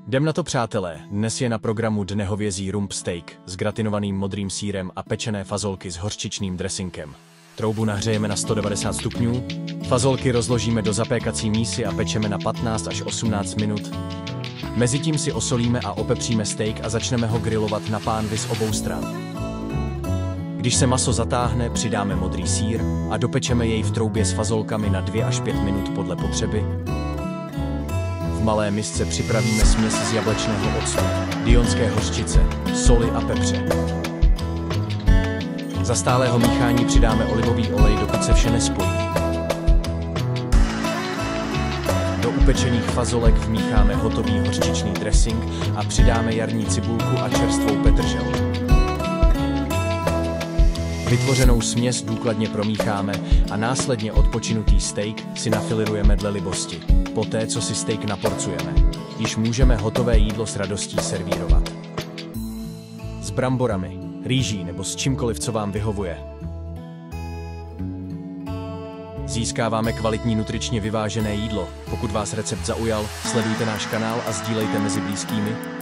Jdem na to, přátelé. Dnes je na programu dne hovězí rump steak s gratinovaným modrým sýrem a pečené fazolky s hořčičným dressingem. Troubu nahřejeme na 190 stupňů, fazolky rozložíme do zapékací mísy a pečeme na 15 až 18 minut. Mezitím si osolíme a opepříme steak a začneme ho grilovat na pánvi z obou stran. Když se maso zatáhne, přidáme modrý sýr a dopečeme jej v troubě s fazolkami na 2 až 5 minut podle potřeby. V malé misce připravíme směs z jablečného octu, dionské hořčice, soli a pepře. Za stálého míchání přidáme olivový olej, dokud se vše nespojí. Do upečených fazolek vmícháme hotový hořčičný dressing a přidáme jarní cibulku a čerstvou petržel. Vytvořenou směs důkladně promícháme a následně odpočinutý steak si nafilirujeme dle libosti. Poté, co si steak naporcujeme, již můžeme hotové jídlo s radostí servírovat. S bramborami, rýží nebo s čímkoliv, co vám vyhovuje. Získáváme kvalitní nutričně vyvážené jídlo. Pokud vás recept zaujal, sledujte náš kanál a sdílejte mezi blízkými.